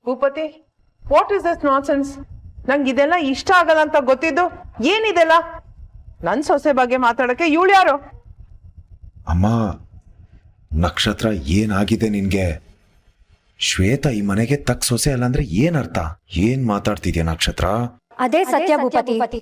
Bhupathi, what is this nonsense? ನಂಗೆ ಇದೆಲ್ಲ ಇಷ್ಟ ಆಗಲ್ಲ ಅಂತ ಗೊತ್ತಿದ್ದು ಏನಿದೆಲ್ಲ? ನನ್ ಸೊಸೆ ಬಗ್ಗೆ ಮಾತಾಡಕ್ಕೆ ಇವಳು ಯಾರು? ಅಮ್ಮ, ನಕ್ಷತ್ರ ಏನಾಗಿದೆ ನಿನ್ಗೆ? ಶ್ವೇತಾ ಈ ಮನೆಗೆ ತಕ್ಕ ಸೊಸೆ ಅಲ್ಲ ಅಂದ್ರೆ ಏನರ್ಥ? ಏನ್ ಮಾತಾಡ್ತಿದ್ಯಾ ನಕ್ಷತ್ರ? ಅದೇ ಸತ್ಯ ಭೂಪತಿ.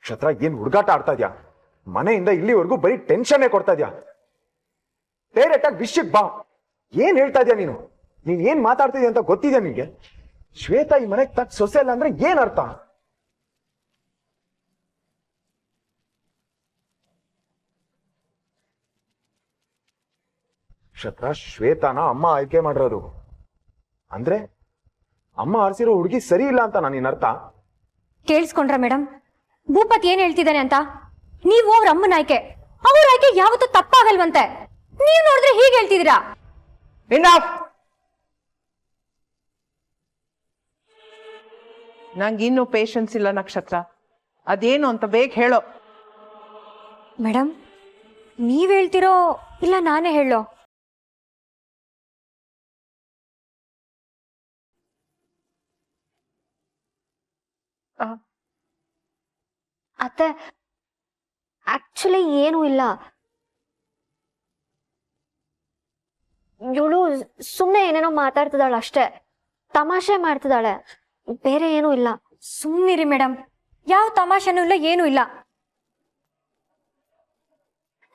ನಕ್ಷತ್ರ, ಏನ್ ಹುಡುಗಾಟ ಆಡ್ತಾ ಇದ್ಯಾ? ಮನೆಯಿಂದ ಇಲ್ಲಿವರೆಗೂ ಬರೀ ಟೆನ್ಷನ್ನೇ ಕೊಡ್ತಾ ಇದ್ಯಾ. ಡೈರೆಕ್ಟ್ ಆಗಿ ವಿಷಯಕ್ಕೆ ಬಾ. ಏನ್ ಹೇಳ್ತಾ ಇದ್ಯಾ ನೀನು? ನೀನ್ ಏನ್ ಮಾತಾಡ್ತಿದ್ಯಾ ಅಂತ ಗೊತ್ತಿದ್ಯಾ ನಿನ್ಗೆ? ಶ್ವೇತಾ ಈ ಮನೆಗೆ ತಕ್ಕ ಸೊಸೆ ಅಲ್ಲ ಅಂದ್ರೆ ಏನ್ ಅರ್ಥ? ನಕ್ಷತ್ರ, ಶ್ವೇತಾನ ಅಮ್ಮ ಆಯ್ಕೆ ಮಾಡಿರೋದು ಅಂದ್ರೆ ಅಮ್ಮ ಆರಿಸಿರೋ ಹುಡುಗಿ ಸರಿ ಇಲ್ಲ ಅಂತ ನಾನಿನ್ ಅರ್ಥ? ಕೇಳಿಸ್ಕೊಂಡ್ರ ಮೇಡಮ್ ಭೂಪತಿ ಏನ್ ಹೇಳ್ತಿದ್ದಾನೆ ಅಂತ? ನೀವು ಅವ್ರ ಅಮ್ಮನ ಆಯ್ಕೆ, ಅವ್ರ ಆಯ್ಕೆ ಯಾವತ್ತೂ ತಪ್ಪಾಗಲ್ವಂತೆ. ನೀವ್ ನೋಡಿದ್ರೆ ಹೀಗೆ ಹೇಳ್ತಿದ್ದೀರಾ. ನಂಗಿನ್ನೂ ಪೇಷನ್ಸ್ ಇಲ್ಲ ನಕ್ಷತ್ರ. ಅದೇನು ಅಂತ ಬೇಗ ಹೇಳೋ. ಮೇಡಮ್ ನೀವ್ ಹೇಳ್ತಿರೋ ಇಲ್ಲ ನಾನೇ ಹೇಳೋ? ಅತ್ತೆ, ಆಕ್ಚುಲಿ ಏನೂ ಇಲ್ಲ. ಇವಳು ಸುಮ್ಮನೆ ಏನೇನೋ ಮಾತಾಡ್ತಿದ್ದಾಳೆ ಅಷ್ಟೇ, ತಮಾಷೆ ಮಾಡ್ತಿದ್ದಾಳೆ, ಬೇರೆ ಏನೂ ಇಲ್ಲ. ಸುಮ್ಮನಿರಿ ಮೇಡಮ್, ಯಾವ ತಮಾಷೆನೂ ಇಲ್ಲ, ಏನೂ ಇಲ್ಲ.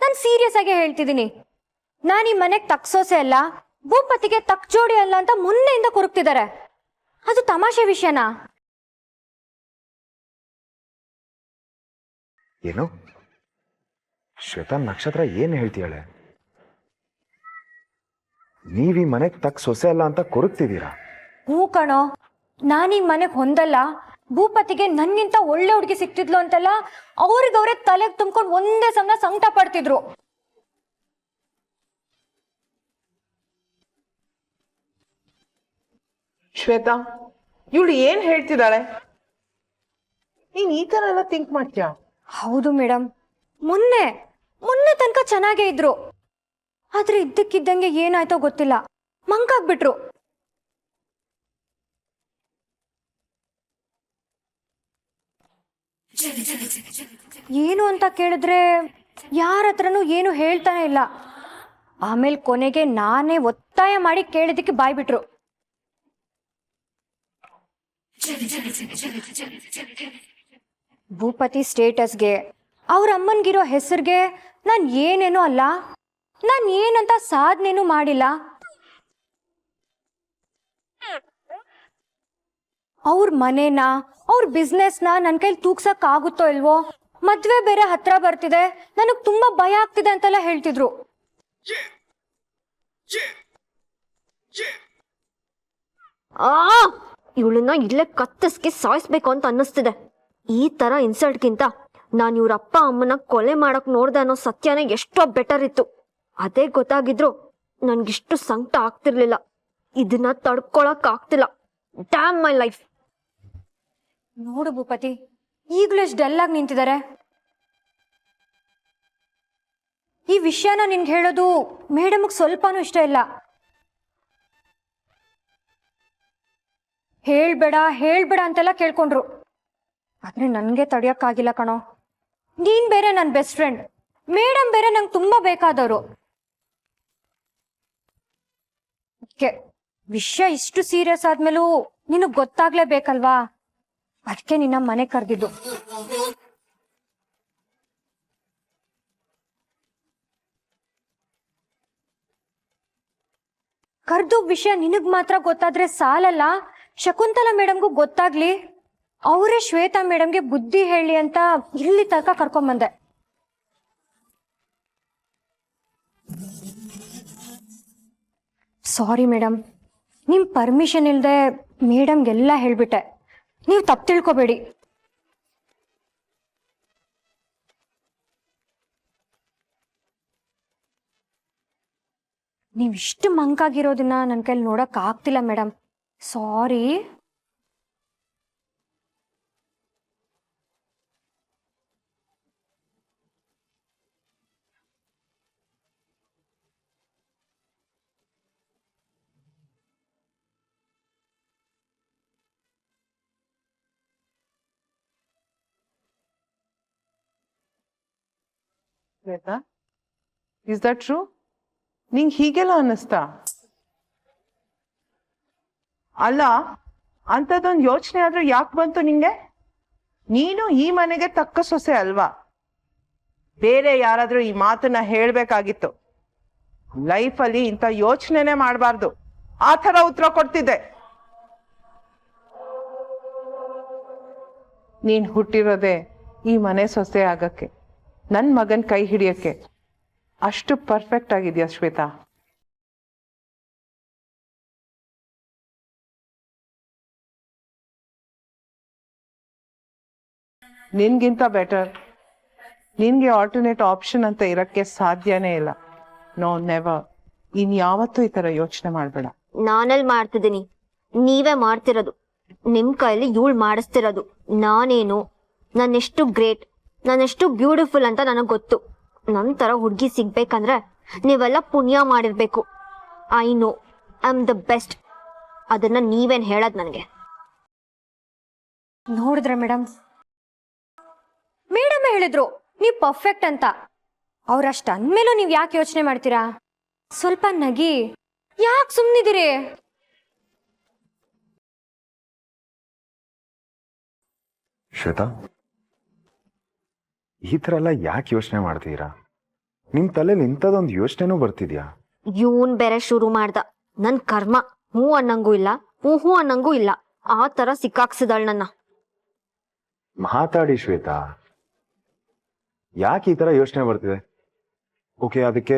ನಾನು ಸೀರಿಯಸ್ ಆಗಿ ಹೇಳ್ತಿದ್ದೀನಿ. ನಾನು ಈ ಮನೆಗೆ ತಕ್ಸೋಸೆ ಅಲ್ಲ, ಭೂಪತಿಗೆ ತಕ್ ಜೋಡಿ ಅಲ್ಲ ಅಂತ ಮೊನ್ನೆಯಿಂದ ಕೊರಗ್ತಿದ್ದಾರೆ. ಅದು ತಮಾಷೆ ವಿಷಯನಾ? ಏನು? ಶ್ವೇತಾ, ನಕ್ಷತ್ರ ಏನ್ ಹೇಳ್ತೀಯಾಳೆ? ನೀವ್ ಈ ಮನೆಗ್ ತಕ್ಕ ಸೊಸೆ ಅಲ್ಲ ಅಂತ ಕೊರಗ್ತಿದ್ದೀರಾ? ಹೂ ಕಣೋ, ನಾನೀ ಮನೆಗೆ ಹೊಂದಲ್ಲ, ಭೂಪತಿಗೆ ನನ್ಗಿಂತ ಒಳ್ಳೆ ಹುಡುಗಿ ಸಿಕ್ತಿದ್ಲು ಅಂತೆಲ್ಲ ಅವ್ರಿಗವ್ರೆ ತಲೆಗೆ ತುಂಬ್ಕೊಂಡು ಒಂದೇ ಸಮನ ಸಂಕಟ ಪಡ್ತಿದ್ರು. ಶ್ವೇತಾ, ಇವಳು ಏನ್ ಹೇಳ್ತಿದ್ದಾಳೆ? ನೀನ್ ಈ ತರ ಎಲ್ಲ ಥಿಂಕ್ ಮಾಡ್ತೀಯಾ? ಹೌದು ಮೇಡಮ್, ಮೊನ್ನೆ ತನಕ ಚೆನ್ನಾಗೇ ಇದ್ರು. ಆದ್ರೆ ಇದ್ದಕ್ಕಿದ್ದಂಗೆ ಏನಾಯ್ತೋ ಗೊತ್ತಿಲ್ಲ, ಮಂಕಾಗ್ಬಿಟ್ರು. ಏನು ಅಂತ ಕೇಳಿದ್ರೆ ಯಾರ ಹತ್ರನೂ ಏನು ಹೇಳ್ತಾನೆ ಇಲ್ಲ. ಆಮೇಲೆ ಕೊನೆಗೆ ನಾನೇ ಒತ್ತಾಯ ಮಾಡಿ ಕೇಳಿದಕ್ಕೆ ಬಾಯ್ಬಿಟ್ರು. ಭೂಪತಿ ಸ್ಟೇಟಸ್ಗೆ, ಅವ್ರ ಅಮ್ಮನ್ಗಿರೋ ಹೆಸರಿಗೆ ನಾನು ಏನೇನೋ ಅಲ್ಲ, ನಾನು ಏನಂತ ಸಾಧನೆನೂ ಮಾಡಿಲ್ಲ. ಅವ್ರ ಮನೇನ, ಅವ್ರ ಬಿಸ್ನೆಸ್ನ ನನ್ನ ಕೈಲಿ ತೂಗ್ಸಕ್ ಆಗುತ್ತೋ ಇಲ್ವೋ, ಮದ್ವೆ ಬೇರೆ ಹತ್ರ ಬರ್ತಿದೆ, ನನಗ್ ತುಂಬಾ ಭಯ ಆಗ್ತಿದೆ ಅಂತೆಲ್ಲ ಹೇಳ್ತಿದ್ರು. ಇವಳನ್ನ ಇಲ್ಲೇ ಕತ್ತರಿಸ್ಗೆ ಸಾಯಿಸ್ಬೇಕು ಅಂತ ಅನ್ನಿಸ್ತಿದೆ. ಈ ತರ ಇನ್ಸಲ್ಟ್ಗಿಂತ ನಾನು ಇವ್ರ ಅಪ್ಪ ಅಮ್ಮನ ಕೊಲೆ ಮಾಡಕ್ ನೋಡ್ದೆ ಅನ್ನೋ ಸತ್ಯನೇ ಎಷ್ಟೋ ಬೆಟರ್ ಇತ್ತು. ಅದೇ ಗೊತ್ತಾಗಿದ್ರು ನನ್ಗಿಷ್ಟು ಸಂಕಟ ಆಗ್ತಿರ್ಲಿಲ್ಲ. ಇದನ್ನ ತಡ್ಕೊಳಕ್ ಆಗ್ತಿಲ್ಲ. Dam my life. ನೋಡು ಭೂಪತಿ, ಈಗಲೂ ಎಷ್ಟು ಡಲ್ ಆಗಿ ನಿಂತಿದ್ದಾರೆ. ಈ ವಿಷಯನ ನಿನ್ಗೆ ಹೇಳೋದು ಮೇಡಮ್ಗೆ ಸ್ವಲ್ಪನೂ ಇಷ್ಟ ಇಲ್ಲ. ಹೇಳ್ಬೇಡ ಅಂತೆಲ್ಲ ಕೇಳ್ಕೊಂಡ್ರು. ಆದ್ರೆ ನನ್ಗೆ ತಡಿಯಕ್ಕಾಗಿಲ್ಲ ಕಣೋ. ನೀನ್ ಬೇರೆ ನನ್ನ ಬೆಸ್ಟ್ ಫ್ರೆಂಡ್, ಮೇಡಮ್ ಬೇರೆ ನಂಗೆ ತುಂಬಾ ಬೇಕಾದವರು. ವಿಷಯ ಇಷ್ಟು ಸೀರಿಯಸ್ ಆದ್ಮೇಲೂ ನಿನಗ್ ಗೊತ್ತಾಗ್ಲೇಬೇಕಲ್ವಾ? ಅದಕ್ಕೆ ನಿನ್ನ ಮನೆ ಕರೆದಿದ್ದು. ಕರ್ದು ವಿಷಯ ನಿನಗ್ ಮಾತ್ರ ಗೊತ್ತಾದ್ರೆ ಸಾಲಲ್ಲ, ಶಕುಂತಲಾ ಮೇಡಮ್ಗೂ ಗೊತ್ತಾಗ್ಲಿ. ಅವರೇ ಶ್ವೇತಾ ಮೇಡಮ್ಗೆ ಬುದ್ಧಿ ಹೇಳಿ ಅಂತ ಇಲ್ಲಿ ತನಕ ಕರ್ಕೊಂಬಂದೆ. ಸಾರಿ ಮೇಡಮ್, ನಿಮ್ ಪರ್ಮಿಷನ್ ಇಲ್ಲದೆ ಮೇಡಮ್ಗೆಲ್ಲ ಹೇಳ್ಬಿಟ್ಟೆ, ನೀವು ತಪ್ಪು ತಿಳ್ಕೊಬೇಡಿ. ನೀವಿಷ್ಟು ಮಂಕಾಗಿರೋದನ್ನ ನನ್ನ ಕೈಲಿ ನೋಡಕ್ ಆಗ್ತಿಲ್ಲ madam, sorry. Shweta, is that true? ನಿಂಗೆ ಹೀಗೆಲ್ಲ ಅನ್ನಿಸ್ತಾ? ಅಲ್ಲ, ಅಂಥದ್ದೊಂದು ಯೋಚನೆ ಆದ್ರೂ ಯಾಕೆ ಬಂತು ನಿಂಗೆ? ನೀನು ಈ ಮನೆಗೆ ತಕ್ಕ ಸೊಸೆ ಅಲ್ವಾ? ಬೇರೆ ಯಾರಾದ್ರೂ ಈ ಮಾತನ್ನ ಹೇಳ್ಬೇಕಾಗಿತ್ತು. ಲೈಫಲ್ಲಿ ಇಂಥ ಯೋಚನೆನೇ ಮಾಡಬಾರ್ದು. ಆ ಥರ ಉತ್ತರ ಕೊಡ್ತಿದ್ದೆ. ನೀನ್ ಹುಟ್ಟಿರೋದೆ ಈ ಮನೆ ಸೊಸೆ ಆಗಕ್ಕೆ, ನನ್ನ ಮಗನ್ ಕೈ ಹಿಡಿಯಕ್ಕೆ. ಅಷ್ಟು ಪರ್ಫೆಕ್ಟ್ ಆಗಿದ್ಯಾ ಶ್ವೇತಾ. ನಿನ್ಗಿಂತ ಬೆಟರ್, ನಿನ್ಗೆ ಆಲ್ಟರ್ನೇಟ್ ಆಪ್ಷನ್ ಅಂತ ಇರಕ್ಕೆ ಸಾಧ್ಯನೇ ಇಲ್ಲ. No, never. ಇನ್ಯಾವತ್ತೂ ಈ ತರ ಯೋಚನೆ ಮಾಡ್ಬೇಡ. ನಾನಲ್ಲಿ ಮಾಡ್ತಿದ್ದೀನಿ, ನೀವೇ ಮಾಡ್ತಿರೋದು. ನಿಮ್ ಕೈಲಿ ಇವಳು ಮಾಡಿಸ್ತಿರೋದು. ನಾನೇನು, ನಾನೆಷ್ಟು ಗ್ರೇಟ್, ನಾನೆಷ್ಟು ಬ್ಯೂಟಿಫುಲ್ ಅಂತ ನನಗೆ ಗೊತ್ತು. ನನ್ನ ಥರ ಹುಡುಗಿ ಸಿಗ್ಬೇಕಂದ್ರೆ ನೀವೆಲ್ಲ ಪುಣ್ಯ ಮಾಡಿರ್ಬೇಕು. I know I am the best. ಅದನ್ನ ನೀವೇನ್ ಹೇಳೋದು ನನಗೆ? ನೋಡಿದ್ರೆ ಮೇಡಮ್, ಮೇಡಮ್ ಹೇಳಿದ್ರು ನೀವು ಪರ್ಫೆಕ್ಟ್ ಅಂತ. ಅವ್ರಷ್ಟು ಅಂದ್ಮೇಲೂ ನೀವು ಯಾಕೆ ಯೋಚನೆ ಮಾಡ್ತೀರಾ? ಸ್ವಲ್ಪ ನಗಿ, ಯಾಕೆ ಸುಮ್ಮನಿದ್ದೀರಿ? ಶ್ವೇತಾ, ಈ ಥರ ಎಲ್ಲ ಯಾಕೆ ಯೋಚನೆ ಮಾಡ್ತೀರಾ? ನಿಮ್ ತಲೆಯಲ್ಲಿ ಇಂಥದ್ದೊಂದು ಯೋಚನೆನೂ ಬರ್ತಿದ್ಯಾ? ಇವನ್ ಬೇರೆ ಶುರು ಮಾಡ್ದ. ನನ್ ಕರ್ಮ ಹ್ಞೂ ಅನ್ನಂಗೂ ಇಲ್ಲ, ಹ್ಞೂ ಅನ್ನಂಗೂ ಇಲ್ಲ. ಆ ತರ ಸಿಕ್ಕಾಕ್ಸಿದಾಳ್ ನನ್ನ. ಮಾತಾಡಿ ಶ್ವೇತಾ, ಯಾಕೆ ಈ ತರ ಯೋಚನೆ ಬರ್ತಿದೆ? ಓಕೆ, ಅದಕ್ಕೆ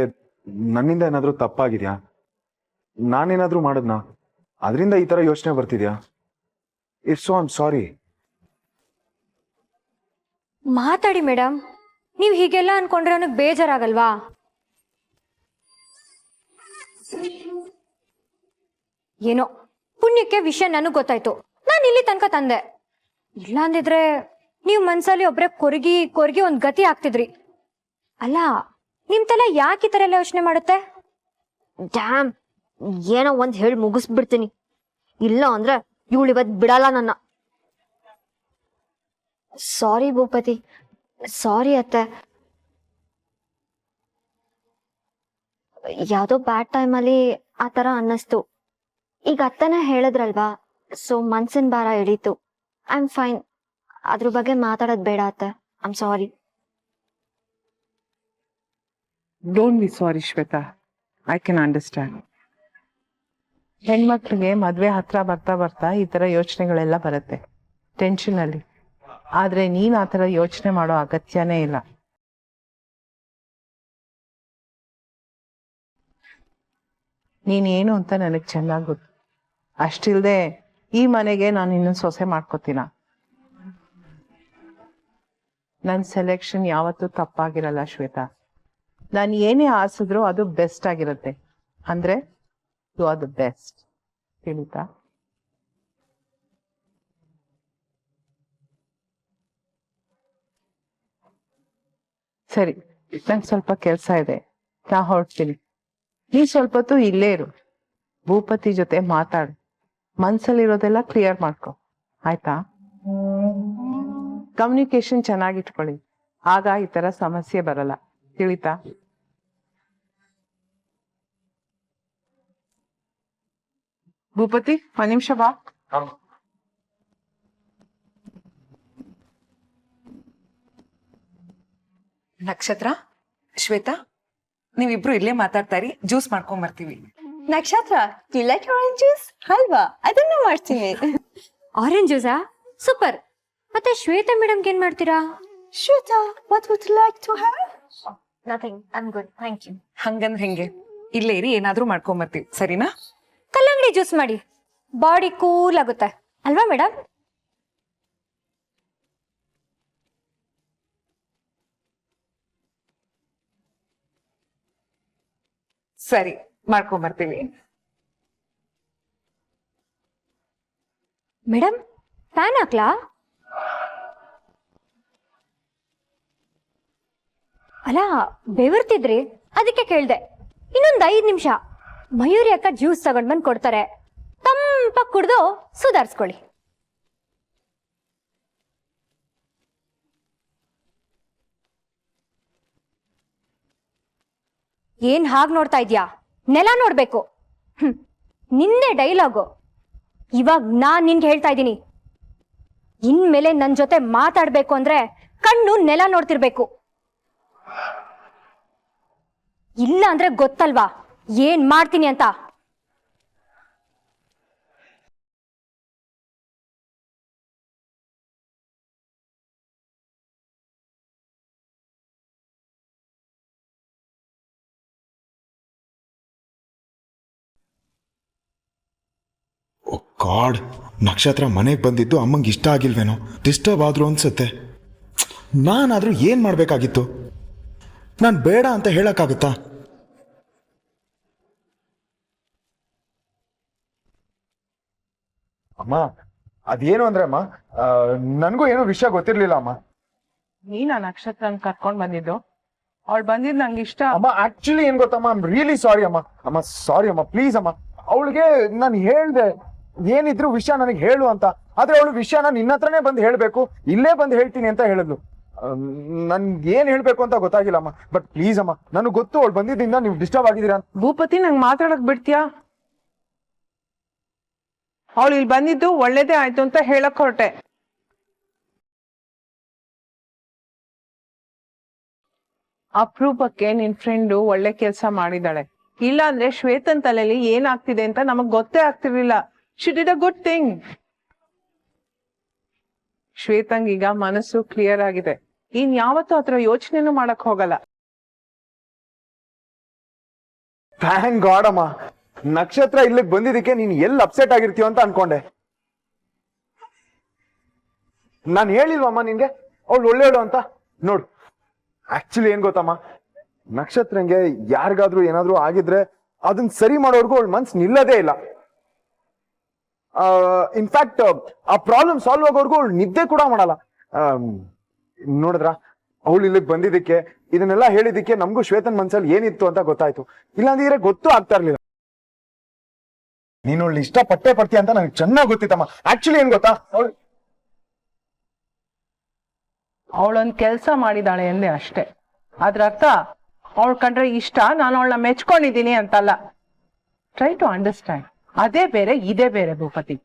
ನನ್ನಿಂದ ಏನಾದ್ರೂ ತಪ್ಪಾಗಿದ್ಯಾ? ನಾನೇನಾದ್ರೂ ಮಾಡದ್ನಾ ಅದರಿಂದ ಈ ತರ ಯೋಚನೆ ಬರ್ತಿದ್ಯಾ? It's so I am sorry. ಮಾತಾಡಿ ಮೇಡಮ್, ನೀವು ಹೀಗೆಲ್ಲ ಅನ್ಕೊಂಡ್ರೆ ನನಗೆ ಬೇಜಾರಾಗಲ್ವಾ? ಏನೋ ಪುಣ್ಯಕ್ಕೆ ವಿಷಯ ನನಗೆ ಗೊತ್ತಾಯ್ತು, ನಾನು ಇಲ್ಲಿ ತನಕ ತಂದೆ. ಇಲ್ಲ ಅಂದಿದ್ರೆ ನೀವು ಮನ್ಸಲ್ಲಿ ಒಬ್ರೆ ಕೊರಗಿ ಕೊರಗಿ ಒಂದು ಗತಿ ಆಗ್ತಿದ್ರಿ. ಅಲ್ಲ, ನಿಮ್ ತಲೆ ಯಾಕೆ ಈ ತರ ಎಲ್ಲ ಯೋಚನೆ ಮಾಡುತ್ತೆ? ಡ್ಯಾಮ್, ಏನೋ ಒಂದ್ ಹೇಳಿ ಮುಗಿಸ್ಬಿಡ್ತೀನಿ. ಇಲ್ಲ ಅಂದ್ರೆ ಇವಳು ಇವತ್ ಬಿಡಲ್ಲ ನನ್ನ. ಸಾರಿ ಭೂಪತಿ, ಸಾರಿ ಅತ್ತೆ. ಯಾವ್ದೋ ಬ್ಯಾಡ್ ಟೈಮಲ್ಲಿ ಆ ಥರ ಅನ್ನಿಸ್ತು. ಈಗ ಅತ್ತನೇ ಹೇಳಿದ್ರಲ್ವಾ, ಸೊ ಮನ್ಸಿನ ಭಾರ ಇಳೀತು. I am fine. ಅದ್ರ ಬಗ್ಗೆ ಮಾತಾಡೋದು ಬೇಡ ಅತ್ತೆ. I am sorry. Don't B sorry Shweta, I can understand. ಹೆಣ್ಮಕ್ಳಿಗೆ ಮದ್ವೆ ಹತ್ರ ಬರ್ತಾ ಬರ್ತಾ ಈ ತರ ಯೋಚನೆಗಳೆಲ್ಲ ಬರುತ್ತೆ, ಟೆನ್ಷನ್ ಅಲ್ಲಿ. ಆದ್ರೆ ನೀನ್ ಆ ಥರ ಯೋಚನೆ ಮಾಡೋ ಅಗತ್ಯನೇ ಇಲ್ಲ. ನೀನೇನು ಅಂತ ನನಗೆ ಚೆನ್ನಾಗಿ ಗೊತ್ತು. ಅಷ್ಟಿಲ್ದೆ ಈ ಮನೆಗೆ ನಾನು ಇನ್ನೊಂದು ಸೊಸೆ ಮಾಡ್ಕೋತೀನ. ನನ್ನ ಸೆಲೆಕ್ಷನ್ ಯಾವತ್ತೂ ತಪ್ಪಾಗಿರಲ್ಲ ಶ್ವೇತಾ. ನಾನು ಏನೇ ಆರಿಸಿದ್ರು ಅದು ಬೆಸ್ಟ್ ಆಗಿರುತ್ತೆ. ಅಂದ್ರೆ ಯು ಆರ್ ದ ಬೆಸ್ಟ್, ತಿಳಿತಾ? ಸರಿ, ನಂಗೆ ಸ್ವಲ್ಪ ಕೆಲಸ ಇದೆ, ನಾ ಹೊರಡ್ತೀನಿ. ನೀ ಸ್ವಲ್ಪ ಹೊತ್ತು ಇಲ್ಲೇ ಇರು, ಭೂಪತಿ ಜೊತೆ ಮಾತಾಡು, ಮನ್ಸಲ್ಲಿರೋದೆಲ್ಲ ಕ್ಲಿಯರ್ ಮಾಡ್ಕೊ, ಆಯ್ತಾ? ಕಮ್ಯುನಿಕೇಶನ್ ಚೆನ್ನಾಗಿಟ್ಕೊಳ್ಳಿ, ಆಗ ಈ ತರ ಸಮಸ್ಯೆ ಬರಲ್ಲ, ತಿಳಿತಾ? ಭೂಪತಿ, ಒಂದ್ ನಿಮಿಷ ಬಾ. ನಕ್ಷತ್ರ, ಶ್ವೇತಾ, ನೀವಿಬ್ರು ಇಲ್ಲೇ ಮಾತಾಡ್ತಾ ಇರಿ, ಜ್ಯೂಸ್ ಮಾಡ್ಕೊಂಡ್ ಬರ್ತೀವಿ. ನಕ್ಷತ್ರ, ಯು ಲೈಕ್ ಆರೆಂಜ್ ಜ್ಯೂಸ್ ಅಲ್ವಾ? ಅದನ್ನು ಮಾಡ್ತೀನಿ. ಆರೆಂಜ್ ಜ್ಯೂಸಾ? ಸೂಪರ್. ಮತ್ತೆ ಶ್ವೇತಾ ಮೇಡಮ್ಗೆ ಏನ್ ಮಾಡ್ತೀರಾ? Shweta, what would you like to have? Nothing, I am good, thank you. ಹಂಗಂದ್ರೆ ಹೆಂಗೆ? ಇಲ್ಲೇ ಇರಿ, ಏನಾದ್ರೂ ಮಾಡ್ಕೊಂಡ್ ಬರ್ತೀವಿ, ಸರಿನಾ? ಕಲ್ಲಂಗಡಿ ಜ್ಯೂಸ್ ಮಾಡಿ. ಬಾಡಿ ಕೂಲ್ ಆಗುತ್ತೆ ಅಲ್ವಾ ಮೇಡಮ್? ಸರಿ, ಮಾಡ್ಕೊಂಬರ್ತೀವಿ. Madam fan ಹಾಕ್ಲಾ? ಅಲ್ಲ ಬೆವರ್ತಿದ್ರಿ, ಅದಕ್ಕೆ ಕೇಳ್ದೆ. ಇನ್ನೊಂದ್ 5 ನಿಮಿಷ ಮಯೂರಿ ಅಕ್ಕ ಜ್ಯೂಸ್ ತಗೊಂಡ್ ಬಂದ್ ಕೊಡ್ತಾರೆ, ತಂಪಾಗಿ ಕುಡ್ದು ಸುಧಾರಿಸ್ಕೊಳ್ಳಿ. ಏನ್ ಹಾಗ್ ನೋಡ್ತಾ ಇದ್ಯಾ? ನೆಲ ನೋಡ್ಬೇಕು. ನಿನ್ನೆ ಡೈಲಾಗು. ಇವಾಗ ನಾನ್ ನಿನ್ಗೆ ಹೇಳ್ತಾ ಇದ್ದೀನಿ, ಇನ್ಮೇಲೆ ನನ್ ಜೊತೆ ಮಾತಾಡ್ಬೇಕು ಅಂದ್ರೆ ಕಣ್ಣು ನೆಲ ನೋಡ್ತಿರ್ಬೇಕು. ಇಲ್ಲ ಅಂದ್ರೆ ಗೊತ್ತಲ್ವಾ ಏನ್ ಮಾಡ್ತೀನಿ ಅಂತ. ಓ ಗಾಡ್, ನಕ್ಷತ್ರ ಮನೆಗೆ ಬಂದಿದ್ದು ಅಮ್ಮಂಗೆ ಇಷ್ಟ ಆಗಿಲ್ವೇನೋ, ಡಿಸ್ಟರ್ಬ್ ಆದ್ರು ಅನ್ಸುತ್ತೆ. ನಾನಾದ್ರೂ ಏನ್ ಮಾಡ್ಬೇಕಾಗಿತ್ತು? ನಾನು ಬೇಡ ಅಂತ ಹೇಳಕ್ಕಾಗುತ್ತಾ? ಅಮ್ಮ ಅದೇನು ಅಂದ್ರೆ ಅಮ್ಮ, ನನಗೂ ಏನೋ ವಿಷಯ ಗೊತ್ತಿರ್ಲಿಲ್ಲ ಅಮ್ಮ. ನೀನ ನಕ್ಷತ್ರನ್ ಕರ್ಕೊಂಡ್ ಬಂದಿದ್ದು? ಅವಳು ಬಂದಿದ್ ನಂಗೆ ಇಷ್ಟ. ಅಮ್ಮ ಆಕ್ಚುಲಿ ಏನ್ ಗೊತ್ತಮ್ಮ, ಐ ಆಮ್ ರಿಯಲಿ ಸಾರಿ ಅಮ್ಮ. ಅಮ್ಮ ಸಾರಿ ಅಮ್ಮ, ಪ್ಲೀಸ್ ಅಮ್ಮ. ಅವಳಿಗೆ ನಾನು ಹೇಳ್ದೆ ಏನಿದ್ರು ವಿಷಯ ನನಗೆ ಹೇಳು ಅಂತ, ಆದ್ರೆ ಅವಳು ವಿಷಯನ ನಿನ್ನ ಹತ್ರನೇ ಬಂದು ಹೇಳ್ಬೇಕು, ಇಲ್ಲೇ ಬಂದು ಹೇಳ್ತೀನಿ ಅಂತ ಹೇಳಿದ್ಲು. ನನ್ಗೆ ಏನ್ ಹೇಳ್ಬೇಕು ಅಂತ ಗೊತ್ತಾಗಿಲ್ಲಮ್ಮ. ಬಟ್ ಪ್ಲೀಸ್ ಅಮ್ಮ, ನನಗೆ ಗೊತ್ತು ಅವಳು ಬಂದಿದ್ದರಿಂದ ನೀವು ಡಿಸ್ಟರ್ಬ್ ಆಗಿದ್ದೀರಾ ಅಂತ. ಭೂಪತಿ, ನಂಗೆ ಮಾತಾಡಕ್ ಬಿಡ್ತೀಯಾ? ಅವಳು ಇಲ್ಲಿ ಬಂದಿದ್ದು ಒಳ್ಳೇದೇ ಆಯ್ತು ಅಂತ ಹೇಳಕ್ ಹೊರಟೆ. ಅಪರೂಪಕ್ಕೆ ನಿನ್ ಫ್ರೆಂಡು ಒಳ್ಳೆ ಕೆಲಸ ಮಾಡಿದಾಳೆ. ಇಲ್ಲ ಅಂದ್ರೆ ಶ್ವೇತನ್ ತಲೆಯಲ್ಲಿ ಏನಾಗ್ತಿದೆ ಅಂತ ನಮಗ್ ಗೊತ್ತೇ ಆಗ್ತಿರ್ಲಿಲ್ಲ. She did a good thing. ಶ್ವೇತಂಗೀಗ ಮನಸ್ಸು ಕ್ಲಿಯರ್ ಆಗಿದೆ. ಇನ್ ಯಾವತ್ತೂ ಹತ್ರ ಯೋಚನೆನೂ ಮಾಡಕ್ ಹೋಗಲ್ಲ. ಥ್ಯಾಂಕ್ ಗಾಡ್ ಅಮ್ಮ. ನಕ್ಷತ್ರ ಇಲ್ಲಿಗೆ ಬಂದಿದ್ದಕ್ಕೆ ನೀನ್ ಎಲ್ಲಿ ಅಪ್ಸೆಟ್ ಆಗಿರ್ತೀವ ಅಂತ ಅನ್ಕೊಂಡೆ. ನಾನು ಹೇಳಿಲ್ವಮ್ಮ ನಿನ್ಗೆ ಅವಳು ಒಳ್ಳೆಯವಳು ಅಂತ? ನೋಡು, ಆಕ್ಚುಲಿ ಏನ್ ಗೊತ್ತಮ್ಮ, ನಕ್ಷತ್ರಂಗೆ ಯಾರಿಗಾದ್ರೂ ಏನಾದ್ರೂ ಆಗಿದ್ರೆ ಅದನ್ನ ಸರಿ ಮಾಡೋರ್ಗು ಅವಳ ಮನ್ಸು ನಿಲ್ಲದೇ ಇಲ್ಲ. ಇನ್ಫ್ಯಾಕ್ಟ್ ಆ ಪ್ರಾಬ್ಲಮ್ ಸಾಲ್ವ್ ಆಗೋರ್ಗು ಅವಳು ನಿದ್ದೆ ಕೂಡ ಮಾಡಲ್ಲ. ನೋಡಿದ್ರ, ಅವಳು ಇಲ್ಲಿಗೆ ಬಂದಿದ್ದಕ್ಕೆ, ಇದನ್ನೆಲ್ಲ ಹೇಳಿದ್ದಕ್ಕೆ ನಮಗೂ ಶ್ವೇತನ್ ಮನ್ಸಲ್ಲಿ ಏನಿತ್ತು ಅಂತ ಗೊತ್ತಾಯ್ತು. ಇಲ್ಲಾಂದ್ರೆ ಗೊತ್ತೂ ಆಗ್ತಾ ಇರ್ಲಿಲ್ಲ. ನೀನು ಅವಳು ಇಷ್ಟ ಪಟ್ಟೆ ಪಡ್ತೀಯ ಅಂತ ನನಗೆ ಚೆನ್ನಾಗಿ ಗೊತ್ತಿತ್ತಮ್ಮ. ಆಕ್ಚುಲಿ ಏನ್ ಗೊತ್ತಾ, ಅವಳೊಂದ್ ಕೆಲ್ಸ ಮಾಡಿದಾಳೆ ಎಂದೆ ಅಷ್ಟೇ. ಅದ್ರ ಅರ್ಥ ಅವಳು ಕಂಡ್ರೆ ಇಷ್ಟ, ನಾನು ಅವಳನ್ನ ಮೆಚ್ಕೊಂಡಿದ್ದೀನಿ ಅಂತಲ್ಲ. Try to understand. ಅದೇ ಬೇರೆ ಇದೇ ಬೇರೆ ಭೂಪತಿ.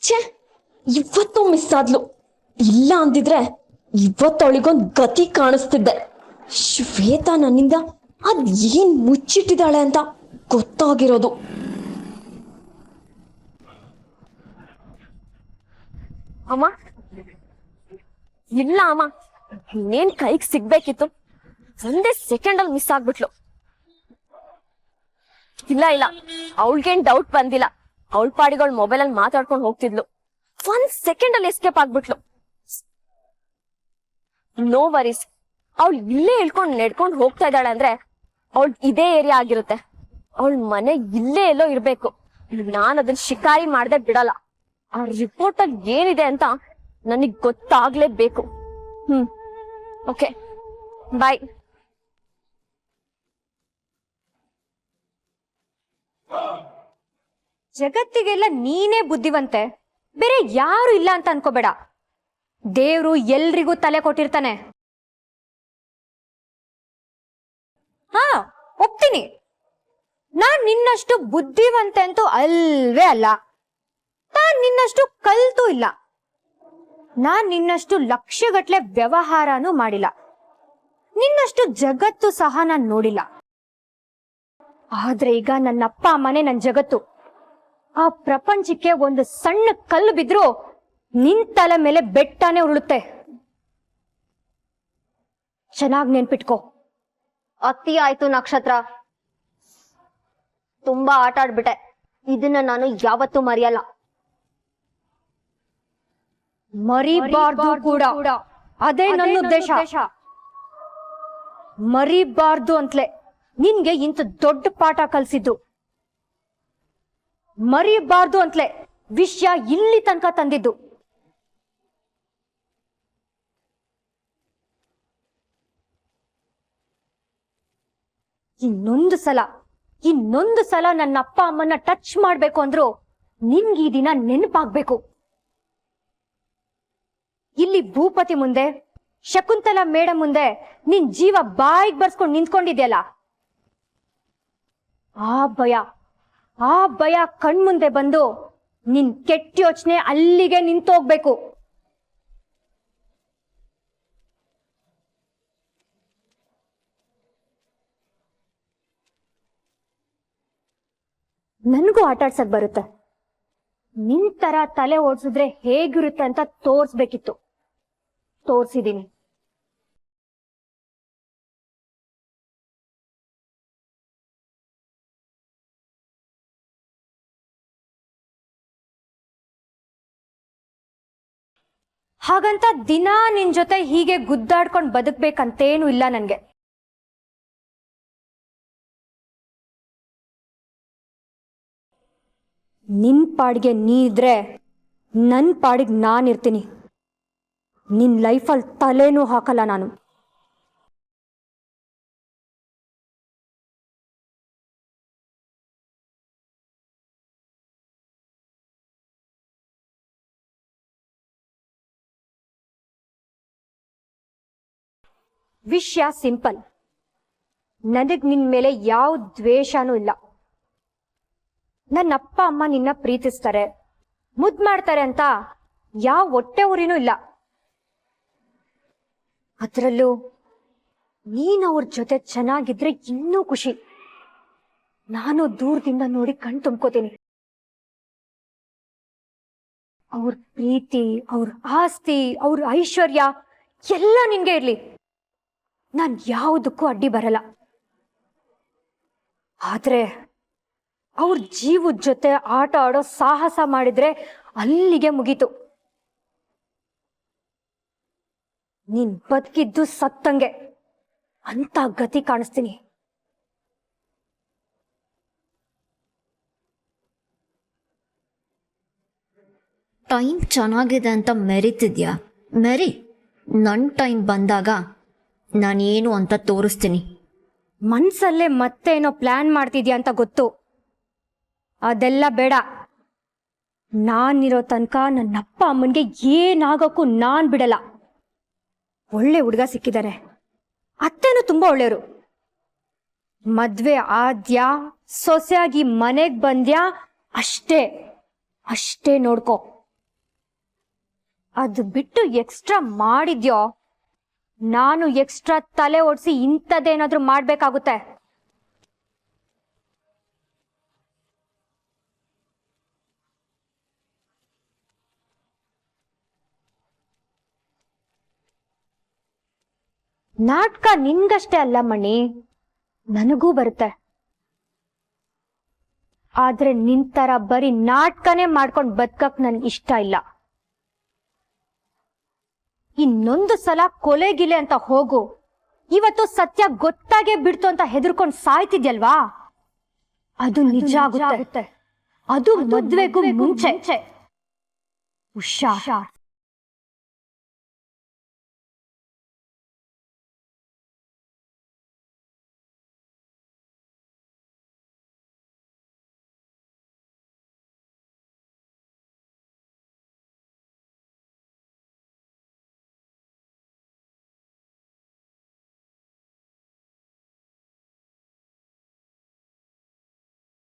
ಛೇ, ಇವತ್ತು ಮಿಸ್ ಆದ್ಲು. ಇಲ್ಲ ಅಂದಿದ್ರೆ ಇವತ್ತವಳಿಗೊಂದ್ ಗತಿ ಕಾಣಿಸ್ತಿದ್ದೆ. ಶ್ವೇತಾ ನನ್ನಿಂದ ಅದ್ ಏನ್ ಮುಚ್ಚಿಟ್ಟಿದ್ದಾಳೆ ಅಂತ ಗೊತ್ತಾಗಿರೋದು. ಅಮ್ಮ ಇಲ್ಲ ಅಮ್ಮ, ಇನ್ನೇನ್ ಕೈಗೆ ಸಿಗ್ಬೇಕಿತ್ತು, ಒಂದೇ ಸೆಕೆಂಡ್ ಅಲ್ಲಿ ಮಿಸ್ ಆಗ್ಬಿಟ್ಲು. ಇಲ್ಲ ಇಲ್ಲ, ಅವಳಿಗೇನ್ ಡೌಟ್ ಬಂದಿಲ್ಲ. ಅವಳ ಪಾಡಿಗಳು ಮೊಬೈಲ್ ಅಲ್ಲಿ ಮಾತಾಡ್ಕೊಂಡು ಹೋಗ್ತಿದ್ಲು, 1 ಸೆಕೆಂಡ್ ಅಲ್ಲಿ ಎಸ್ಕೇಪ್ ಆಗ್ಬಿಟ್ಲು. ನೋ ವರೀಸ್, ಅವಳು ಇಲ್ಲೇ ಇಳ್ಕೊಂಡು ನೆಡ್ಕೊಂಡು ಹೋಗ್ತಾ ಇದ್ದಾಳೆ ಅಂದ್ರೆ ಅವಳು ಇದೇ ಏರಿಯಾ ಆಗಿರುತ್ತೆ. ಅವಳ ಮನೆ ಇಲ್ಲೇ ಎಲ್ಲೋ ಇರ್ಬೇಕು. ನಾನ್ ಅದನ್ನ ಶಿಕಾರಿ ಮಾಡದೆ ಬಿಡಲ್ಲ. ಆ ರಿಪೋರ್ಟ್ ಅಲ್ಲಿ ಏನಿದೆ ಅಂತ ನನಗ್ ಗೊತ್ತಾಗ್ಲೇಬೇಕು. ಓಕೆ, ಬಾಯ್. ಜಗತ್ತಿಗೆಲ್ಲ ನೀನೇ ಬುದ್ಧಿವಂತೆ, ಬೇರೆ ಯಾರು ಇಲ್ಲ ಅಂತ ಅನ್ಕೋಬೇಡ. ದೇವ್ರು ಎಲ್ರಿಗೂ ತಲೆ ಕೊಟ್ಟಿರ್ತಾನೆ. ಹಾ, ಒಪ್ತೀನಿ. ನಾನ್ ನಿನ್ನಷ್ಟು ಬುದ್ಧಿವಂತೆ ಅಂತೂ ಅಲ್ವೇ ಅಲ್ಲ. ನಾನ್ ನಿನ್ನಷ್ಟು ಕಲ್ತೂ ಇಲ್ಲ. ನಾನ್ ನಿನ್ನಷ್ಟು ಲಕ್ಷಗಟ್ಲೆ ವ್ಯವಹಾರನೂ ಮಾಡಿಲ್ಲ. ನಿನ್ನಷ್ಟು ಜಗತ್ತು ಸಹ ನಾನ್ ನೋಡಿಲ್ಲ. ಆದ್ರೆ ಈಗ ನನ್ನ ಅಪ್ಪ ಅಮ್ಮನೇ ನನ್ ಜಗತ್ತು. ಆ ಪ್ರಪಂಚಕ್ಕೆ ಒಂದು ಸಣ್ಣ ಕಲ್ಲು ಬಿದ್ರೂ ನಿನ್ ತಲೆ ಮೇಲೆ ಬೆಟ್ಟನೇ ಉರುಳುತ್ತೆ. ಚೆನ್ನಾಗ್ ನೆನ್ಪಿಟ್ಕೋ. ಅತಿ ಆಯ್ತು ನಕ್ಷತ್ರ, ತುಂಬಾ ಆಟ ಆಡ್ಬಿಟ್ಟೆ. ಇದನ್ನ ನಾನು ಯಾವತ್ತೂ ಮರೆಯಲ್ಲ. ಮರಿಬಾರ್ದು ಕೂಡ. ಅದೇ ನನ್ನ ಉದ್ದೇಶ. ಮರಿಬಾರ್ದು ಅಂತಲೇ ನಿನ್ಗೆ ಇಂಥ ದೊಡ್ಡ ಪಾಠ ಕಲ್ಸಿದ್ದು. ಮರಿಬಾರ್ದು ಅಂತಲೇ ವಿಷಯ ಇಲ್ಲಿ ತನಕ ತಂದಿದ್ದು. ಇನ್ನೊಂದು ಸಲ ನನ್ನ ಅಪ್ಪ ಅಮ್ಮನ್ನ ಟಚ್ ಮಾಡ್ಬೇಕು ಅಂದ್ರು ನಿನ್ಗೆ ಈ ದಿನ ನೆನಪಾಗ್ಬೇಕು. ಇಲ್ಲಿ ಭೂಪತಿ ಮುಂದೆ, ಶಕುಂತಲಾ ಮೇಡಮ್ ಮುಂದೆ ನಿನ್ ಜೀವ ಬಾಯಿಗೆ ಬರ್ಸ್ಕೊಂಡು ನಿಂತ್ಕೊಂಡಿದ್ಯಲ್ಲ, ಆ ಭಯ ಕಣ್ಮುಂದೆ ಬಂದು ನಿನ್ ಕೆಟ್ಟ ಯೋಚನೆ ಅಲ್ಲಿಗೆ ನಿಂತೋಗ್ಬೇಕು. ನನಗೂ ಆಟ ಆಡ್ಸಕ್ ಬರುತ್ತೆ. ನಿನ್ ತರ ತಲೆ ಓಡಿಸಿದ್ರೆ ಹೇಗಿರುತ್ತೆ ಅಂತ ತೋರ್ಸ್ಬೇಕಿತ್ತು. ತೋರ್ಸಿದೀನಿ. ಹಾಗಂತ ದಿನ ನಿನ್ ಜೊತೆ ಹೀಗೆ ಗುದ್ದಾಡ್ಕೊಂಡು ಬದುಕ್ಬೇಕಂತೇನು ಇಲ್ಲ ನನ್ಗೆ. ನಿನ್ ಪಾಡಿಗೆ ನೀ ಇದ್ರೆ ನನ್ ಪಾಡಿಗೆ ನಾನಿರ್ತೀನಿ. ನಿನ್ ಲೈಫಲ್ಲಿ ತಲೆನೂ ಹಾಕಲ್ಲ ನಾನು. ವಿಷಯ ಸಿಂಪಲ್. ನನಗ್ ನಿನ್ ಮೇಲೆ ಯಾವ ದ್ವೇಷನೂ ಇಲ್ಲ. ನನ್ನ ಅಪ್ಪ ಅಮ್ಮ ನಿನ್ನ ಪ್ರೀತಿಸ್ತಾರೆ, ಮುದ್ ಮಾಡ್ತಾರೆ ಅಂತ ಯಾವ ಹೊಟ್ಟೆ ಉರಿನೂ ಇಲ್ಲ. ಅದ್ರಲ್ಲೂ ನೀನ್ ಅವ್ರ ಜೊತೆ ಚೆನ್ನಾಗಿದ್ರೆ ಇನ್ನೂ ಖುಷಿ. ನಾನು ದೂರದಿಂದ ನೋಡಿ ಕಣ್ ತುಂಬ್ಕೋತೀನಿ. ಅವ್ರ ಪ್ರೀತಿ, ಅವ್ರ ಆಸ್ತಿ, ಅವ್ರ ಐಶ್ವರ್ಯ ಎಲ್ಲ ನಿನ್ಗೆ ಇರ್ಲಿ. ನಾನ್ ಯಾವುದಕ್ಕೂ ಅಡ್ಡಿ ಬರಲ್ಲ. ಆದ್ರೆ ಅವ್ರ ಜೀವದ ಜೊತೆ ಆಟ ಆಡೋ ಸಾಹಸ ಮಾಡಿದ್ರೆ ಅಲ್ಲಿಗೆ ಮುಗೀತು. ನೀನ್ ಬದುಕಿದ್ದು ಸತ್ತಂಗೆ ಅಂತ ಗತಿ ಕಾಣಿಸ್ತೀನಿ. ಟೈಮ್ ಚೆನ್ನಾಗಿದೆ ಅಂತ ಮೆರಿತಿದ್ಯಾ? ಮೆರಿ. ನನ್ನ ಟೈಮ್ ಬಂದಾಗ ನಾನೇನು ಅಂತ ತೋರಿಸ್ತೀನಿ. ಮನ್ಸಲ್ಲೇ ಮತ್ತೇನೋ ಪ್ಲಾನ್ ಮಾಡ್ತಿದ್ಯಾ ಅಂತ ಗೊತ್ತು. ಅದೆಲ್ಲ ಬೇಡ. ನಾನಿರೋ ತನಕ ನನ್ನ ಅಪ್ಪ ಅಮ್ಮನ್ಗೆ ಏನಾಗಕ್ಕೂ ನಾನ್ ಬಿಡಲ್ಲ. ಒಳ್ಳೆ ಹುಡುಗ ಸಿಕ್ಕಿದ್ದಾರೆ. ಅತ್ತೆನೂ ತುಂಬಾ ಒಳ್ಳೆಯವರು. ಮದ್ವೆ ಆದ್ಯಾ, ಸೊಸೆಯಾಗಿ ಮನೆಗ್ ಬಂದ್ಯಾ, ಅಷ್ಟೇ ನೋಡ್ಕೋ. ಅದು ಬಿಟ್ಟು ಎಕ್ಸ್ಟ್ರಾ ಮಾಡಿದ್ಯೋ, ನಾನು ಎಕ್ಸ್ಟ್ರಾ ತಲೆ ಓಡಿಸಿ ಇಂಥದ್ದೇನಾದ್ರೂ ಮಾಡ್ಬೇಕಾಗುತ್ತೆ. ನಾಟಕ ನಿನ್ಗಷ್ಟೇ ಅಲ್ಲ ಮಣಿ, ನನಗೂ ಬರುತ್ತೆ. ಆದ್ರೆ ನಿಂತರ ಬರೀ ನಾಟಕನೇ ಮಾಡ್ಕೊಂಡು ಬದುಕಕ್ ನನ್ಗೆ ಇಷ್ಟ ಇಲ್ಲ. ಇನ್ನೊಂದು ಸಲ ಕೊಲೆಗಿಲೆ ಅಂತ ಹೋಗು. ಇವತ್ತು ಸತ್ಯ ಗೊತ್ತಾಗೇ ಬಿಡ್ತು ಅಂತ ಹೆದರ್ಕೊಂಡು ಸಾಯ್ತಿದ್ಯಲ್ವಾ, ಅದು ನಿಜ ಆಗುತ್ತೆ. ಅದು ಮದ್ವೆಗೂ ಮುಂಚೆ. ಹುಷಾರ್.